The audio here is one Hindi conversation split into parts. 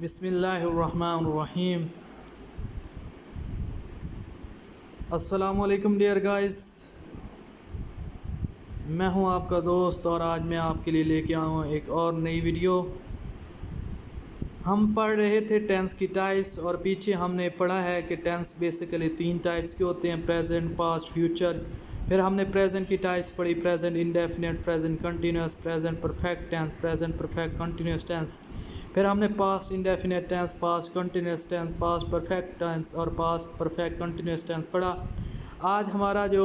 बिस्मिल्लाहिर्रहमानिर्रहीम। अस्सलामुअलैकुम डियर गाइस, मैं हूं आपका दोस्त और आज मैं आपके लिए लेके आया हूं एक और नई वीडियो। हम पढ़ रहे थे टेंस की टाइप्स और पीछे हमने पढ़ा है कि टेंस बेसिकली 3 टाइप्स के होते हैं, प्रेजेंट, पास्ट, फ्यूचर। फिर हमने प्रेजेंट की टाइप्स पढ़ी, present indefinite, present continuous, present perfect tense, present perfect continuous tense. फिर हमने past indefinite tense, past continuous tense, past perfect tense और पास्ट परफेक्ट कंटिन्यूस टेंस पढ़ा। आज हमारा जो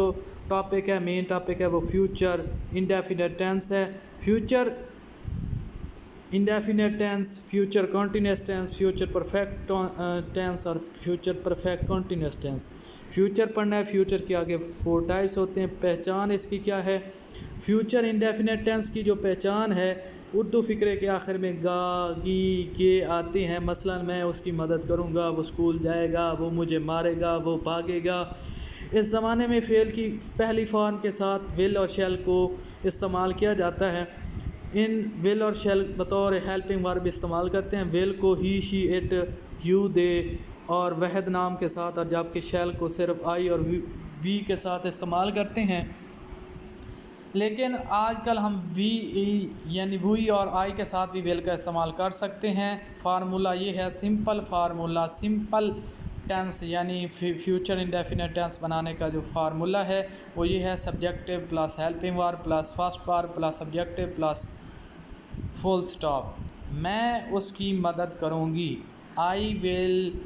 टॉपिक है, मेन टॉपिक है, वो फ्यूचर इंडेफिनिट टेंस है। Future indefinite tense, future continuous tense, future perfect tense और future perfect continuous tense. Future पढ़ना है। फ्यूचर के आगे 4 टाइप्स होते हैं। पहचान इसकी क्या है? फ्यूचर इंडेफिनिट टेंस की जो पहचान है, उर्दू फ़िक्रे के आखिर में गा, गी, के आते हैं। मसलन मैं उसकी मदद करूँगा, वो स्कूल जाएगा, वो मुझे मारेगा, वो भागेगा। इस ज़माने में फ़ेल की पहली फॉर्म के साथ विल और शेल को इस्तेमाल किया जाता है। इन विल और शेल बतौर हेल्पिंग वर्ब इस्तेमाल करते हैं। विल को ही, शी, इट, यू, दे और वहद नाम के साथ, और जबकि शेल को सिर्फ आई और वी के साथ इस्तेमाल करते हैं। लेकिन आजकल हम वी यानी वी और आई के साथ भी विल का इस्तेमाल कर सकते हैं। फार्मूला ये है, सिंपल फार्मूला, सिंपल टेंस यानी फ्यूचर इंडेफिनिट टेंस बनाने का जो फार्मूला है वो ये है, subjective plus helping verb plus first verb plus subjective plus full stop. मैं उसकी मदद करूँगी, I will,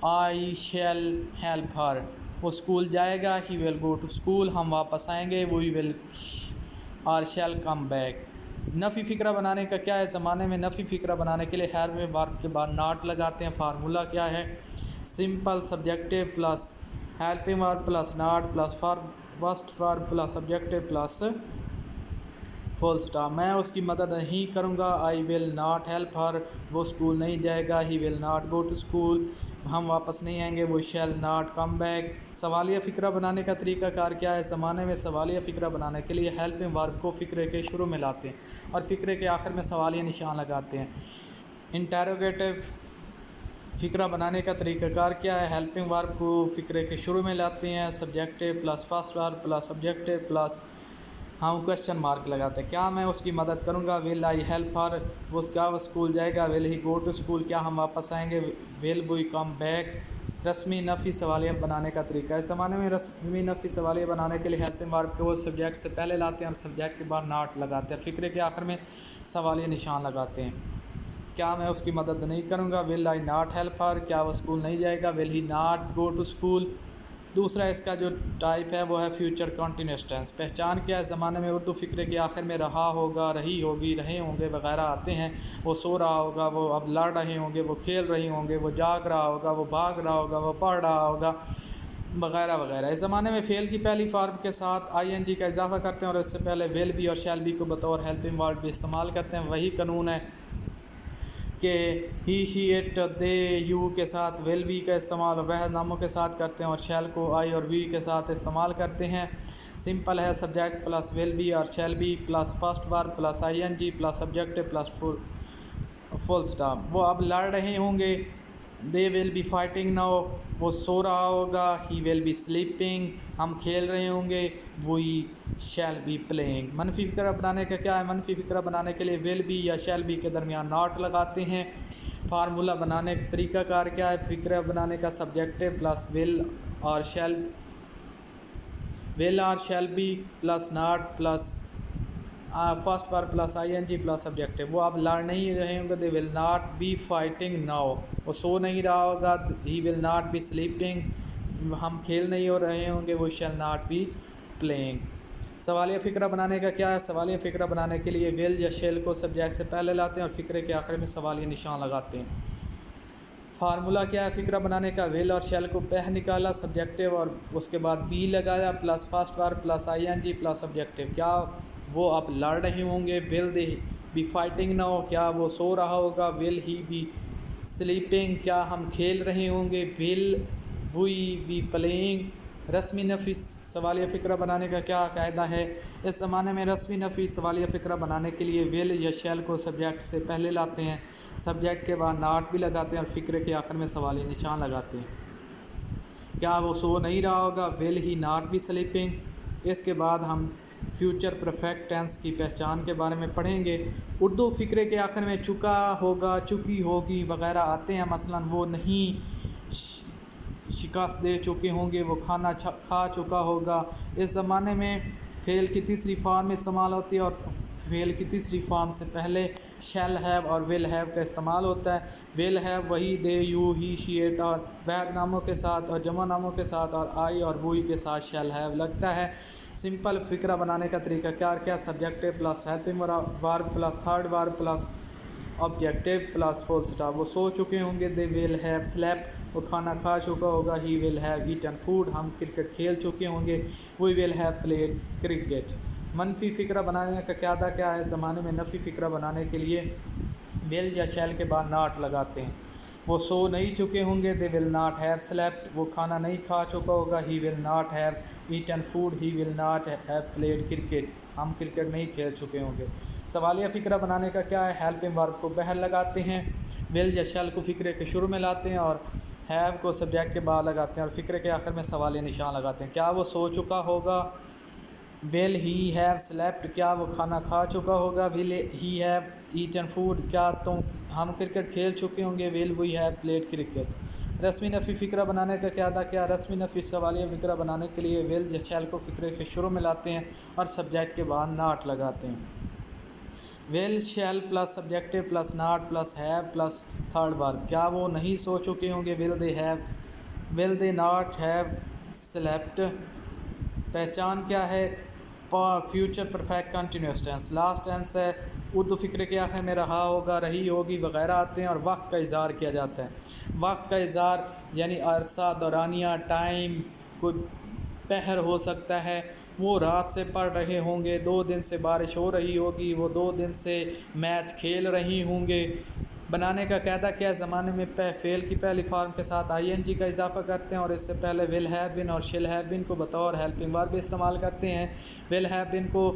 I shell help her. वो स्कूल जाएगा, he will go to school. हम वापस आएंगे, वी विल और शैल कम बैक। नफ़ी फ़िक्रा बनाने का क्या है? ज़माने में नफ़ी फ़िक्रा बनाने के लिए हेल्प में वर्ब के बाद नॉट लगाते हैं। फार्मूला क्या है? Simple subjective plus helping verb plus not plus first verb plus subjective plus full stop. मैं उसकी मदद नहीं करूँगा, I will not help her. वो स्कूल नहीं जाएगा, he will not go to school. हम वापस नहीं आएंगे, वो शैल नॉट कम बैक। सवालिया फ़िक्रा बनाने का तरीक़ाकार क्या है? ज़माने में सवालिया फ़िक्रा बनाने के लिए हेल्पिंग वर्ब को फ़िक्रे के शुरू में लाते हैं और फ़िक्रे के आखिर में सवालिया निशान लगाते हैं। इंटेरोगेटिव फ़िक्रा बनाने का तरीक़ाकार क्या है? हेल्पिंग वर्ब को फ़िक्रे के शुरू में लाते हैं, subjective plus first verb plus subjective plus हम क्वेश्चन मार्क लगाते हैं। क्या मैं उसकी मदद करूँगा? Will I help her. वो स्कूल जाएगा, will he go to school. क्या हम वापस आएंगे? Will we come back. रस्मी नफ़ी सवालिया बनाने का तरीका है। इस ज़माने में रस्मी नफ़ी सवालिया बनाने के लिए हेल्पिंग वर्ब को सब्जेक्ट से पहले लाते हैं और सब्जेक्ट के बाद नॉट लगाते हैं, फ़िक्रे के आखिर में सवालिया निशान लगाते हैं। क्या मैं उसकी मदद नहीं करूँगा? Will I not help her. क्या वो स्कूल नहीं जाएगा? Will he not go to school. दूसरा इसका जो टाइप है वो है फ्यूचर कंटिन्यूस टेंस। पहचान क्या है? ज़माने में उर्दू फ़िक्रे के आखिर में रहा होगा, रही होगी, रहे होंगे वगैरह आते हैं। वो सो रहा होगा, वो अब लड़ रहे होंगे, वो खेल रही होंगे, वो जाग रहा होगा, वो भाग रहा होगा, वो पढ़ रहा होगा वगैरह वगैरह। इस ज़माने में फ़ेल की पहली फॉर्म के साथ ING का इजाफा करते हैं और इससे पहले विल बी और शैल बी को बतौर हेल्पिंग वर्ब भी इस्तेमाल करते हैं। वही कानून है कि ही, शी, इट, दे, यू के साथ विल बी का इस्तेमाल वहद नामों के साथ करते हैं और शैल को आई और वी के साथ इस्तेमाल करते हैं। सिंपल है, सब्जेक्ट प्लस विल बी और shall be plus first verb plus ING plus subjective plus full stop. वो अब लड़ रहे होंगे, they will be fighting now. वो सो रहा होगा, ही विल बी स्लीपिंग। हम खेल रहे होंगे, वी शैल बी प्लेइंग। मनफी फ़िक्रा बनाने का क्या है? मनफी फ़िक्रा बनाने के लिए विल बी या शैल बी के दरमियान नॉट लगाते हैं। फार्मूला बनाने का तरीक़ाकार क्या है? फ़िक्रा बनाने का सब्जेक्टिव प्लस विल और shall be plus not plus first verb plus ING plus subjective. वो अब लड़ नहीं रहे होंगे, they will not be fighting now. वो सो नहीं रहा होगा, he will not be sleeping. हम खेल नहीं हो रहे होंगे, वो शैल नॉट बी प्लेइंग। सवालिया फ़िक्रा बनाने का क्या है? सवालिया फ़िक्रा बनाने के लिए विल या शेल को सब्जेक्ट से पहले लाते हैं और फ़िक्रे के आखिर में सवालिया निशान लगाते हैं। फार्मूला क्या है फ़िक्रा बनाने का? विल और शेल को पह निकाला, सब्जेक्टिव और उसके बाद बी लगाया plus first verb plus ING plus subjective. क्या वो अब लड़ रहे होंगे? Will they be fighting now. क्या वो सो रहा होगा? Will he be sleeping. क्या हम खेल रहे होंगे? Will we be playing. रस्मी नफ़ी सवालिया फ़िक्रा बनाने का क्या कायदा है। इस ज़माने में रस्मी नफ़ी सवालिया फ़िक्रा बनाने के लिए विल या शैल को सब्जेक्ट से पहले लाते हैं, सब्जेक्ट के बाद नाट भी लगाते हैं और फ़िक्रे के आखिर में सवालिया निशान लगाते हैं। क्या वो सो नहीं रहा होगा, will he not be sleeping. इसके बाद हम फ्यूचर परफेक्ट टेंस की पहचान के बारे में पढ़ेंगे। उर्दू फ़िक्रे के आखिर में चुका होगा, चुकी होगी वगैरह आते हैं। मसलन वो नहीं शिकस्त दे चुके होंगे, वो खाना खा चुका होगा। इस ज़माने में फ़ेल की तीसरी फॉर्म इस्तेमाल होती है और फ़ेल की तीसरी फॉर्म से पहले शैल हैव और विल हैव का इस्तेमाल होता है। विल हैव वही, दे, यू, ही, शी, इट और वैध नामों के साथ और जमा नामों के साथ और आई और वही के साथ शैल हैव लगता है। सिंपल फ़िक्रा बनाने का तरीका क्या subjective plus helping verb plus third verb plus objective plus full stop. वो सो चुके होंगे, दे विल हैव स्लेप्ट। वो खाना खा चुका होगा, he will have eaten food. हम क्रिकेट खेल चुके होंगे, we will have played cricket. मनफी फ़िक्रा बनाने का क्या है। ज़माने में नफ़ी फ़िक्रा बनाने के लिए विल या शैल के बाद नॉट लगाते हैं। वो सो नहीं चुके होंगे, they will not have slept. वो खाना नहीं खा चुका होगा, he will not have eaten food. He will not have played cricket. हम क्रिकेट नहीं खेल चुके होंगे। सवालिया फ़िक्रा बनाने का क्या है। हेल्पिंग वर्ब को बहर लगाते हैं, विल या शैल को फ़िक्रे के शुरू में लाते हैं और हैव को सब्जेक्ट के बाद लगाते हैं और फ़िक्रे के आखिर में सवालिया निशान लगाते हैं। क्या वो सो चुका होगा, विल ही हैव स्लेप्ट। क्या वो खाना खा चुका होगा, will he have eaten food. क्या हम क्रिकेट खेल चुके होंगे, will we have played cricket. रस्मी नफ़ी फ़िक्रा बनाने का क्या रस्मी नफ़ी सवालिया फ़िक्रा बनाने के लिए विल या शैल को फ़िक्रे के शुरू में लाते हैं और सब्जेक्ट के बाद नॉट लगाते हैं। Will shall plus subjective plus not plus have plus third verb. क्या वो नहीं सो चुके होंगे, will they not have slept. पहचान क्या है, future perfect continuous tense last tense है। उर्दू फ़िक्रे के आखिर में रहा होगा, रही होगी वगैरह आते हैं और वक्त का इज़हार किया जाता है। वक्त का इज़हार यानी अरसा, दौरानिया, टाइम, कोई पहर हो सकता है। वो रात से पढ़ रहे होंगे, 2 दिन से बारिश हो रही होगी, वो 2 दिन से मैच खेल रही होंगे। बनाने का कायदा क्या है। ज़माने में फ़ेल की पहली फॉर्म के साथ ING का इजाफा करते हैं और इससे पहले विल हैव बिन और शिल हैव बिन को बतौर हेल्पिंग वर्ब इस्तेमाल करते हैं। विल हैव बिन को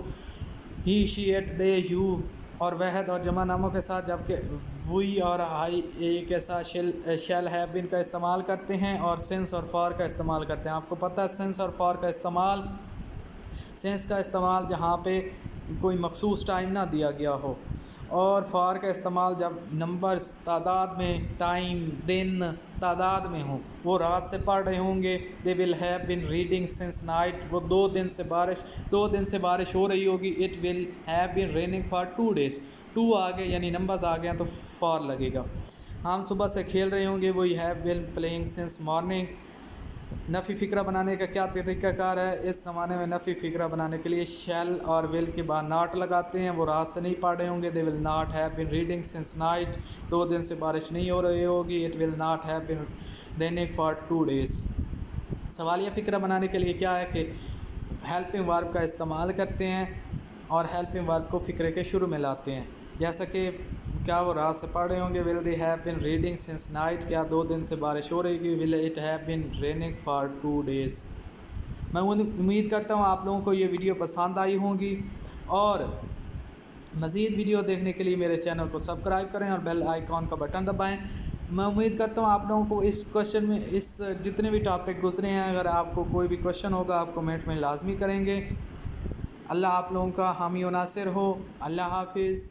ही, शी, इट, दे, यू और वहद और जमा नामों के साथ, जबकि वी और आई के साथ शैल हैव बिन का इस्तेमाल करते हैं और सिंस और फॉर का इस्तेमाल करते हैं। आपको पता है सिंस और फॉर का इस्तेमाल, सेंस का इस्तेमाल जहाँ पे कोई मखसूस टाइम ना दिया गया हो और फॉर का इस्तेमाल जब नंबर्स तादाद में, टाइम, दिन तादाद में हो। वो रात से पढ़ रहे होंगे, they will have been reading since night. वो 2 दिन से बारिश हो रही होगी। It will have been raining for 2 days। 2 आ गए यानी नंबर्स आ गए हैं तो फॉर लगेगा। हम सुबह से खेल रहे होंगे, वो have been playing since morning. नफ़ी फ़िक्रा बनाने का क्या तरीक़ाकार है। इस ज़माने में नफ़ी फ़िक्रा बनाने के लिए शैल और विल के बाद नॉट लगाते हैं। वो रात से नहीं पढ़ रहे होंगे, they will not have been reading since night. 2 दिन से बारिश नहीं हो रही होगी। It will not have been raining for 2 days। सवालिया फ़िक्रा बनाने के लिए क्या है कि हेल्पिंग वर्ब का इस्तेमाल करते हैं और हेल्पिंग वर्ब को फ़िक्रे के शुरू में लाते हैं। जैसा कि क्या वो रात से पढ़ रहे होंगे, will they have been reading since night. क्या 2 दिन से बारिश हो रही है, will it have been raining for 2 days। मैं उम्मीद करता हूँ आप लोगों को ये वीडियो पसंद आई होगी और मज़ीद वीडियो देखने के लिए मेरे चैनल को सब्सक्राइब करें और बेल आइकॉन का बटन दबाएं। मैं उम्मीद करता हूँ आप लोगों को इस क्वेश्चन में, इस जितने भी टॉपिक गुजरे हैं, अगर आपको कोई भी क्वेश्चन होगा आप कमेंट में लाजमी करेंगे। अल्लाह आप लोगों का हामी व नासिर हो। अल्लाह हाफिज़।